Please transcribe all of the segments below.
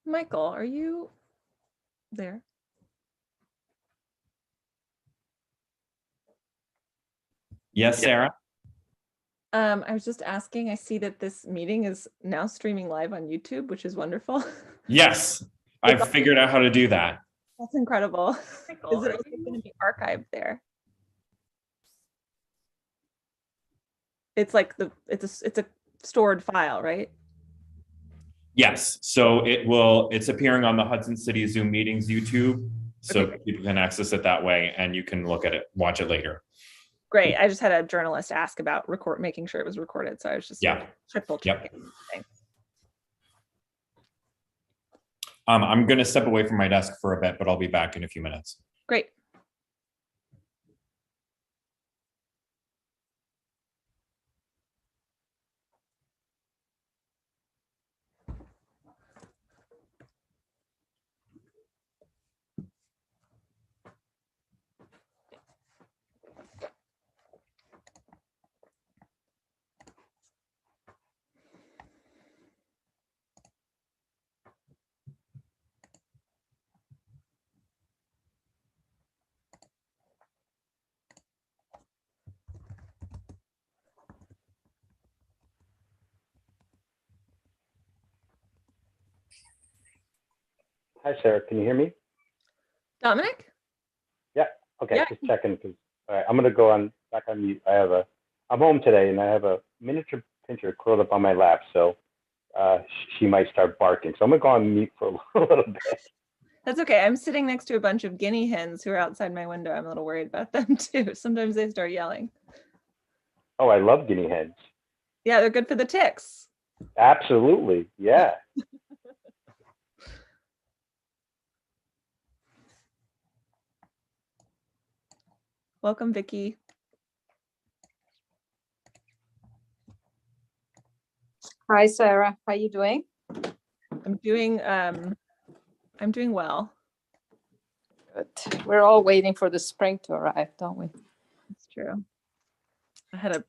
Michael, are you there? Yes, Sarah? I was just asking, I see that this meeting is now streaming live on YouTube, which is wonderful. Yes, I've figured out how to do that. That's incredible. Michael, Is it also going to be archived there? It's like it's a stored file, right? Yes, so it's appearing on the Hudson City Zoom Meetings YouTube, so Okay. people can access it that way and you can look at it, watch it later. Great. I just had a journalist ask about making sure it was recorded, so I was just triple checking. Yep. Thanks. I'm going to step away from my desk for a bit, but I'll be back in a few minutes. Great. Hi, Sarah. Can you hear me? Dominic? Yeah. Okay. Yeah. Just checking. All right. I'm gonna go back on mute. I'm home today, and I have a miniature pincher curled up on my lap, so she might start barking. So I'm gonna go on mute for a little bit. That's okay. I'm sitting next to a bunch of guinea hens who are outside my window. I'm a little worried about them too. Sometimes they start yelling. Oh, I love guinea hens. Yeah, they're good for the ticks. Absolutely. Yeah. Welcome, Vicky. Hi, Sarah. How you doing? I'm doing well. Good. We're all waiting for the spring to arrive, don't we? It's true. I had a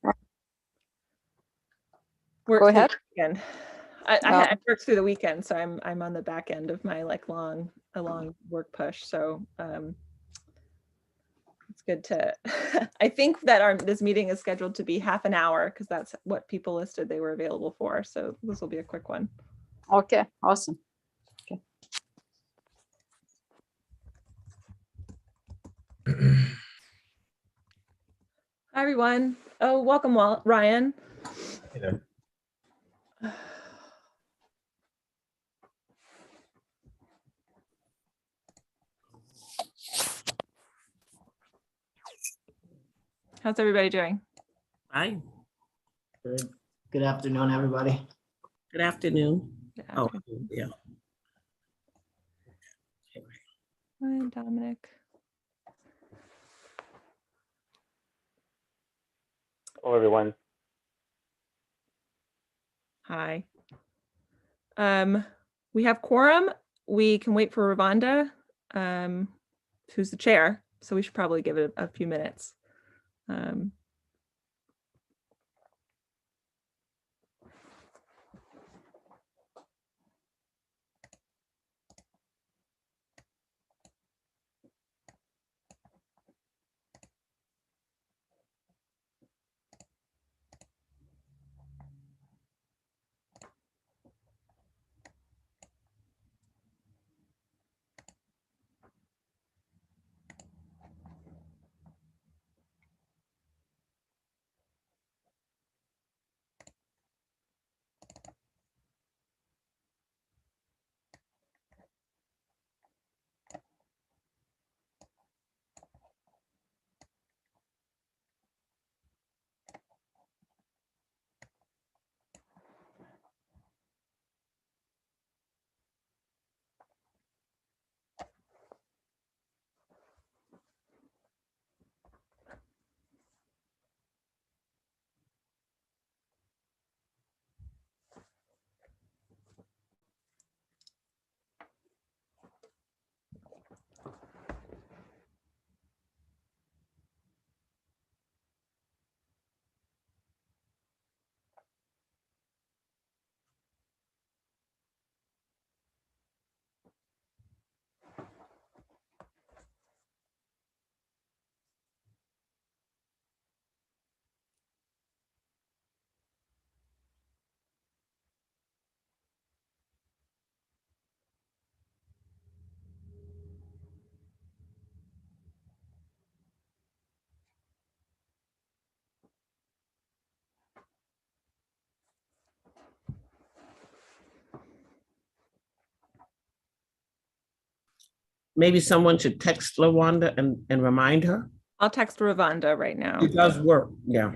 Go ahead. weekend. I worked through the weekend, so I'm on the back end of my long work push. So it's good to. I think that this meeting is scheduled to be half an hour because that's what people listed they were available for. So this will be a quick one. Okay, awesome. Okay. Hi, everyone. Oh, welcome, Ryan. Hey there. How's everybody doing? Hi. Good afternoon, everybody. Good afternoon. Good Oh, afternoon. yeah. Hi, Dominic. Hello, everyone. Hi. We have quorum. We can wait for Ravonda, who's the chair. So we should probably give it a few minutes. maybe someone should text Lawanda and remind her. I'll text Ravonda right now. It does work, yeah.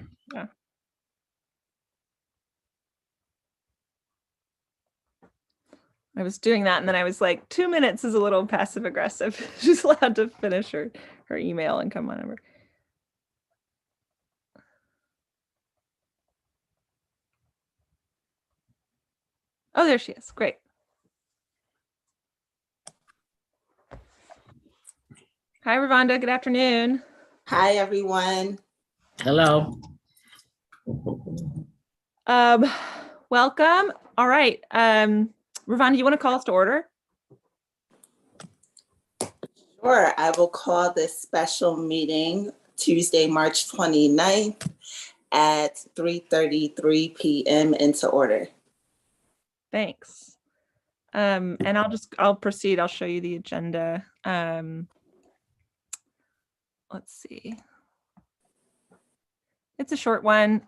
I was doing that and then I was like, 2 minutes is a little passive aggressive. She's allowed to finish her email and come on over. Oh, there she is. Great. Hi, Ravonda. Good afternoon. Hi, everyone. Hello. Welcome. All right. Ravonda, you want to call us to order? Sure, I will call this special meeting Tuesday, March 29th at 3:33 p.m. into order. Thanks. And I'll proceed. I'll show you the agenda. Let's see. It's a short one.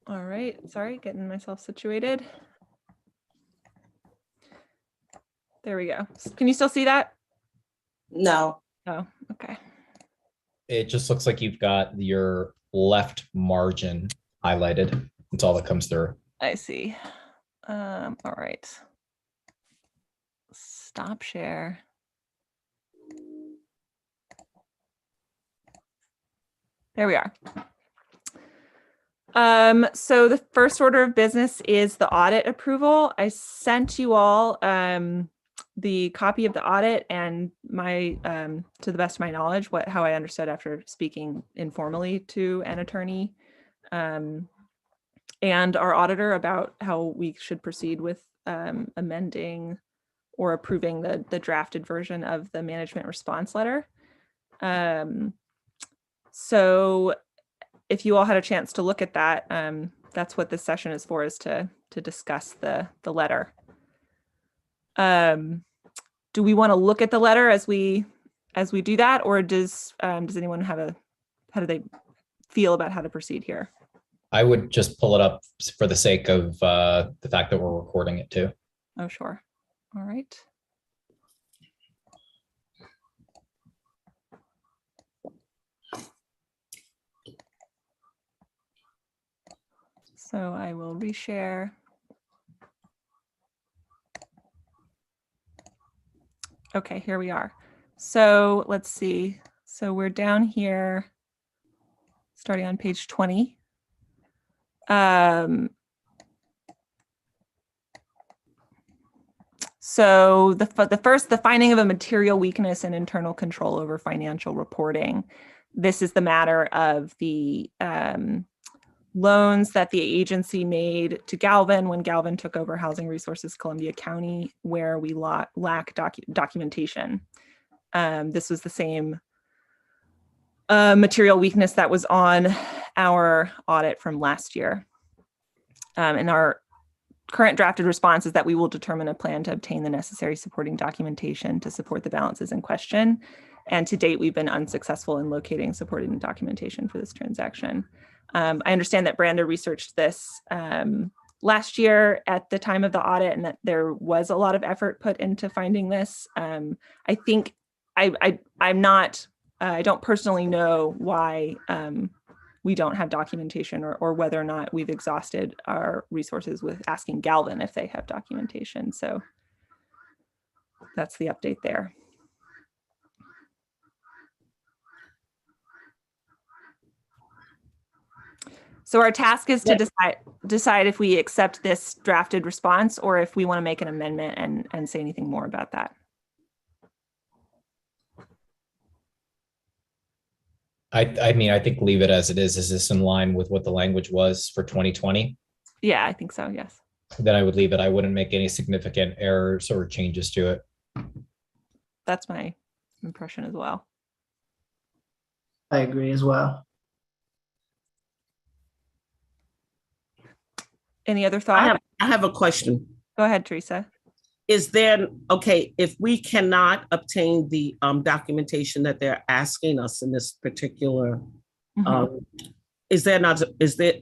All right, sorry, getting myself situated. There we go. Can you still see that? No. Oh, okay. It just looks like you've got your left margin highlighted. That's all that comes through. I see. All right. Stop share. There we are. So the first order of business is the audit approval. I sent you all the copy of the audit and my, to the best of my knowledge, how I understood after speaking informally to an attorney and our auditor about how we should proceed with amending or approving the drafted version of the management response letter. So if you all had a chance to look at that, that's what this session is for, is to discuss the letter. Do we want to look at the letter as we do that, or does anyone have how do they feel about how to proceed here? I would just pull it up for the sake of the fact that we're recording it too. Oh, sure. All right. So I will reshare. Okay, here we are. So let's see. So we're down here, starting on page 20. So the finding of a material weakness in internal control over financial reporting. This is the matter of the loans that the agency made to Galvin when Galvin took over Housing Resources Columbia County, where we lack documentation. This was the same material weakness that was on our audit from last year. And our current drafted response is that we will determine a plan to obtain the necessary supporting documentation to support the balances in question. And to date, we've been unsuccessful in locating supporting documentation for this transaction. I understand that Branda researched this last year at the time of the audit, and that there was a lot of effort put into finding this. I think I'm not, I don't personally know why we don't have documentation, or whether or not we've exhausted our resources with asking Galvin if they have documentation. So that's the update there. So our task is to decide if we accept this drafted response, or if we want to make an amendment and say anything more about that. I mean, I think leave it as it is. Is this in line with what the language was for 2020? Yeah, I think so, yes. Then I would leave it. I wouldn't make any significant errors or changes to it. That's my impression as well. I agree as well. Any other thoughts? I have a question. Go ahead, Teresa. Is there, okay, if we cannot obtain the documentation that they're asking us in this particular Is there not,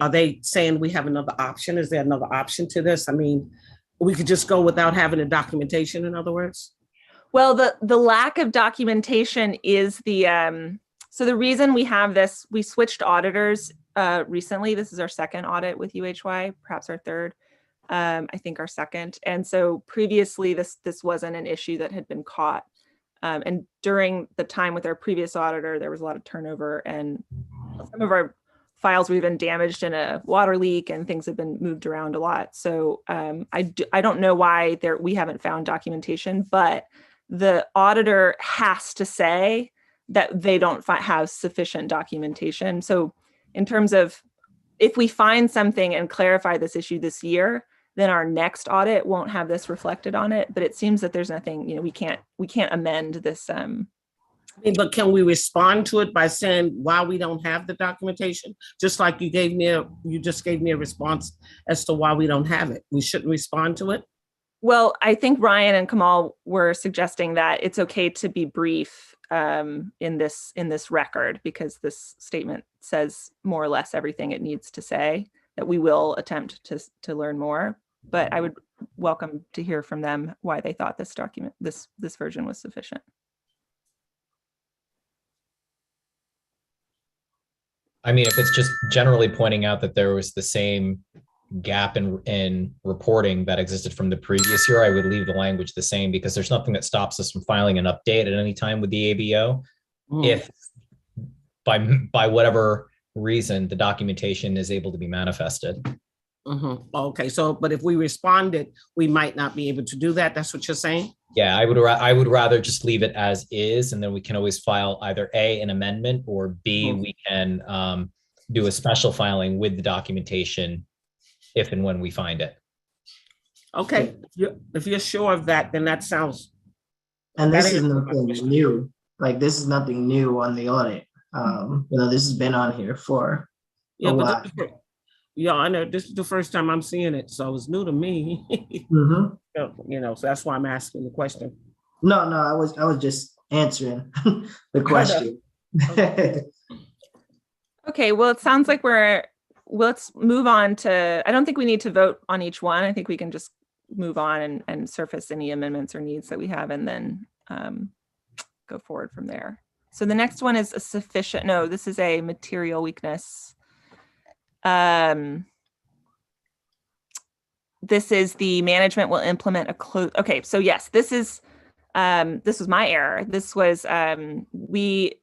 are they saying we have another option? Is there another option to this? I mean, we could just go without having the documentation, in other words? Well, the lack of documentation is so the reason we have this, we switched auditors recently. This is our second audit with UHY, perhaps our third, I think our second. And so previously this wasn't an issue that had been caught. And during the time with our previous auditor, there was a lot of turnover, and some of our files were even damaged in a water leak, and things have been moved around a lot. So I don't know why we haven't found documentation, but the auditor has to say that they don't have sufficient documentation. So in terms of, if we find something and clarify this issue this year, then our next audit won't have this reflected on it. But it seems that there's nothing, we can't amend this. But can we respond to it by saying why we don't have the documentation? Just like you just gave me a response as to why we don't have it. We shouldn't respond to it? Well, I think Ryan and Kamal were suggesting that it's okay to be brief in this record, because this statement says more or less everything it needs to say, that we will attempt to learn more. But I would welcome to hear from them why they thought this version was sufficient. I mean, if it's just generally pointing out that there was the same gap in reporting that existed from the previous year, I would leave the language the same, because there's nothing that stops us from filing an update at any time with the ABO. If by whatever reason the documentation is able to be manifested. Okay, so, but if we responded, we might not be able to do that. That's what you're saying? Yeah, I would rather just leave it as is, and then we can always file either A, an amendment, or B, we can do a special filing with the documentation if and when we find it. Okay, if you're sure of that, then that sounds. And this is nothing new. Like, this is nothing new on the audit. This has been on here for a while. Yeah, I know this is the first time I'm seeing it, so it's new to me. So that's why I'm asking the question. No, I was just answering the question. Okay, well, it sounds like let's move on to, I don't think we need to vote on each one. I think we can just move on and surface any amendments or needs that we have, and then go forward from there. So the next one is this is a material weakness. This is the management will implement okay, so yes, this was my error. This was, we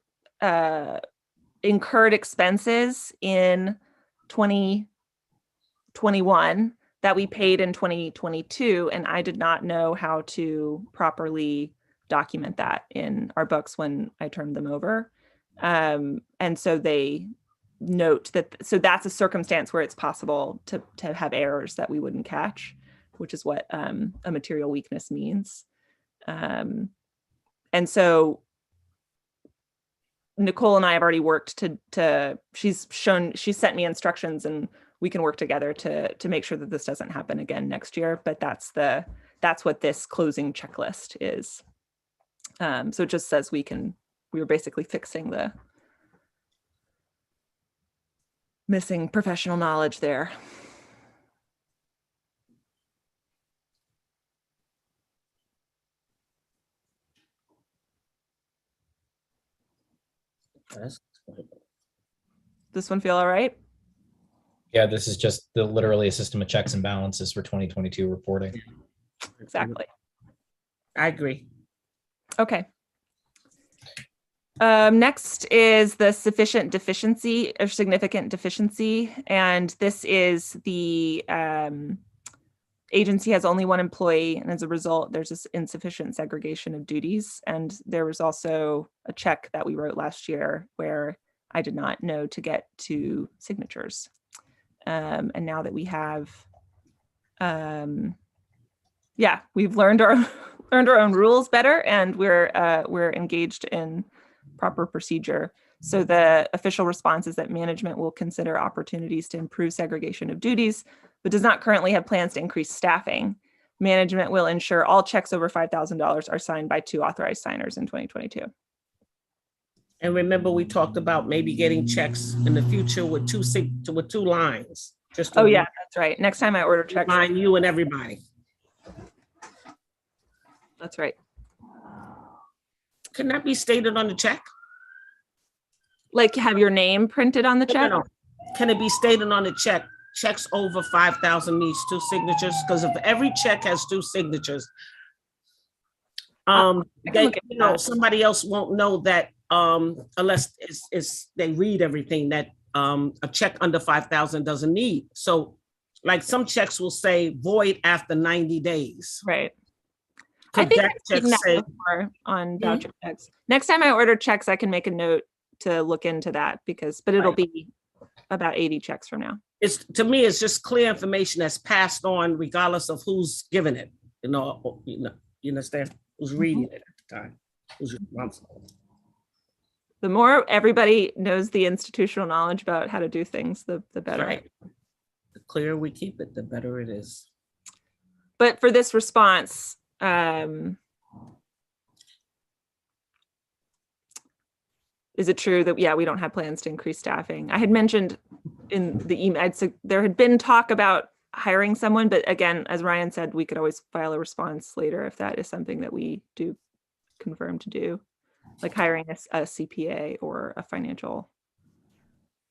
incurred expenses in 2021 that we paid in 2022, and I did not know how to properly document that in our books when I turned them over. And so they note that, so that's a circumstance where it's possible to have errors that we wouldn't catch, which is what a material weakness means. And so Nicole and I have already worked she's sent me instructions, and we can work together to make sure that this doesn't happen again next year. But that's what this closing checklist is. So it just says we were basically fixing the missing professional knowledge there. This one feel all right? Yeah, this is just literally a system of checks and balances for 2022 reporting. Exactly. I agree. Okay. Next is the sufficient deficiency or significant deficiency. And this is the agency has only one employee, and as a result, there's this insufficient segregation of duties. And there was also a check that we wrote last year where I did not know to get to signatures. And now that we have, we've learned our own rules better, and we're engaged in proper procedure. So the official response is that management will consider opportunities to improve segregation of duties, but does not currently have plans to increase staffing. Management will ensure all checks over $5,000 are signed by 2 authorized signers in 2022. And remember, we talked about maybe getting checks in the future with two lines. Just to Oh, yeah, that's right. Next time I order checks, remind you and everybody. that's right. Can that be stated on the check? Like have your name printed on the No, check? no. Can it be stated on the check? Checks over 5,000 needs 2 signatures, because if every check has 2 signatures, I can look at that. somebody else won't know that, unless they read everything, that a check under 5,000 doesn't need. So like some checks will say void after 90 days. Right. Could I think that I've check seen that say, before on voucher checks. Next time I order checks, I can make a note to look into that but it'll be about 80 checks from now. to me, it's just clear information that's passed on regardless of who's giving it, you understand? Who's reading it at the time, who's responsible. The more everybody knows the institutional knowledge about how to do things, the better. Right. The clearer we keep it, the better it is. But for this response, is it true that, we don't have plans to increase staffing? I had mentioned in the email, there had been talk about hiring someone, but again, as Ryan said, we could always file a response later if that is something that we do confirm to do, like hiring a CPA or a financial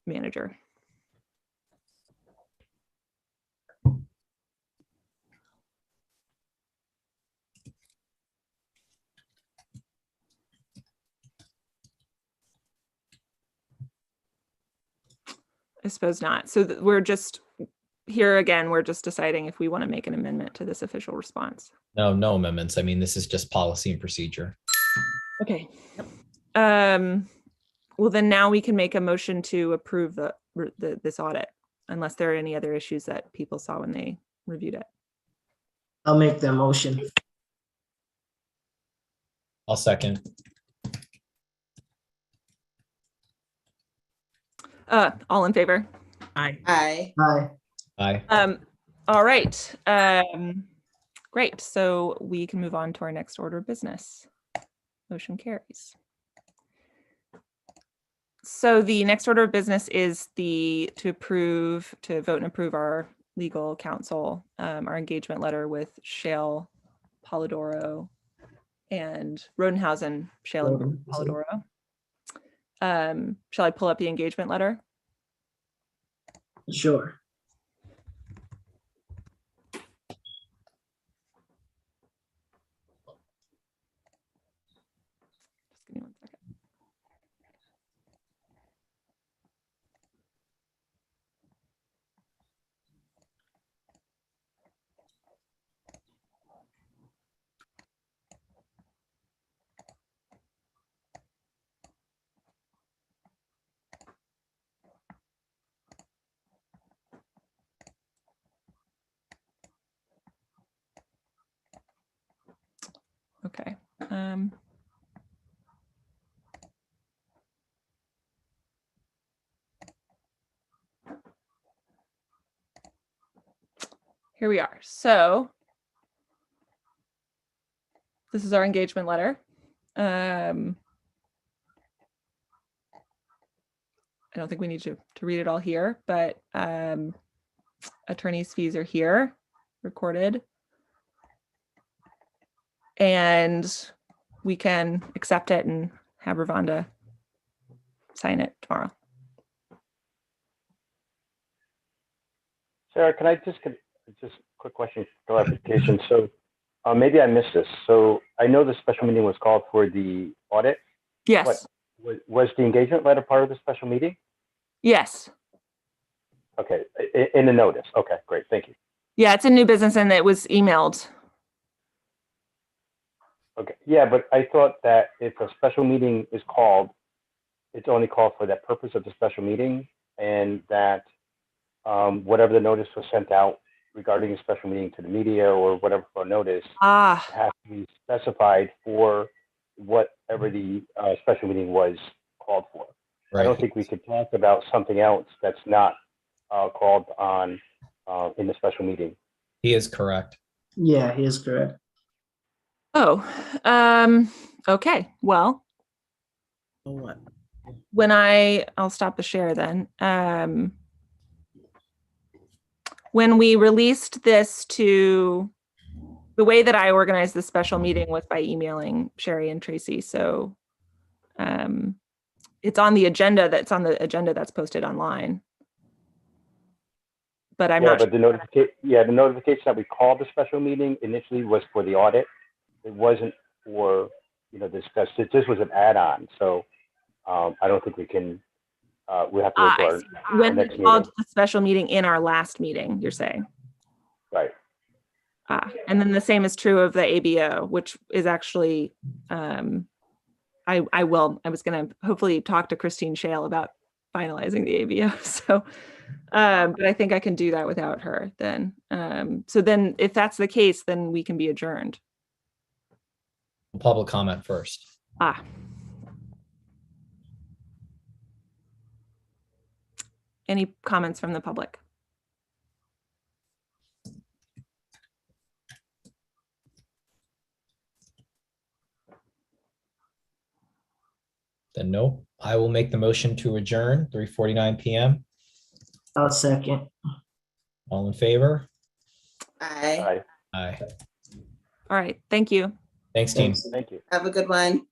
manager. I suppose not. So we're just here again, we're just deciding if we want to make an amendment to this official response. No amendments. I mean, this is just policy and procedure. Okay. Well, then now we can make a motion to approve this audit, unless there are any other issues that people saw when they reviewed it. I'll make that motion. I'll second. All in favor? Aye. Aye. Aye. Aye. All right. Great. So we can move on to our next order of business. Motion carries. So the next order of business is to vote and approve our legal counsel, our engagement letter with Shale Polidoro and Rodenhausen, Shale and Polidoro. Shall I pull up the engagement letter? Sure. Just give me 1 second. Okay. Here we are. So this is our engagement letter. I don't think we need to read it all here, but attorney's fees are here, recorded. And we can accept it and have Ravonda sign it tomorrow. Sarah, can I just quick question, clarification? So maybe I missed this. So I know the special meeting was called for the audit. Yes. Was the engagement letter part of the special meeting? Yes. Okay, in the notice. Okay, great, thank you. Yeah, it's a new business and it was emailed. Okay, yeah, but I thought that if a special meeting is called, it's only called for that purpose of the special meeting, and that whatever the notice was sent out regarding a special meeting to the media or whatever for notice has to be specified for whatever the special meeting was called for. Right. I don't think we could talk about something else that's not called on in the special meeting. He is correct. Yeah, he is correct. Oh, okay. Well, What? I'll stop the share then. When we released this the way that I organized the special meeting was by emailing Sherry and Tracy. So it's on the agenda that's posted online. But I'm Yeah, not but sure. the notification that we called the special meeting initially was for the audit. It wasn't for, discuss, this was an add-on, so I don't think we can, we have to wait I for see. our When we next called meeting. the special meeting in our last meeting, you're saying? Right. And then the same is true of the ABO, which is actually, I was going to hopefully talk to Christine Shale about finalizing the ABO. So, but I think I can do that without her then. So then if that's the case, then we can be adjourned. Public comment first. Any comments from the public? Then no, I will make the motion to adjourn 3:49 PM. I'll second. All in favor? Aye. Aye. Aye. All right. Thank you. Thanks, team. Thank you. Have a good one.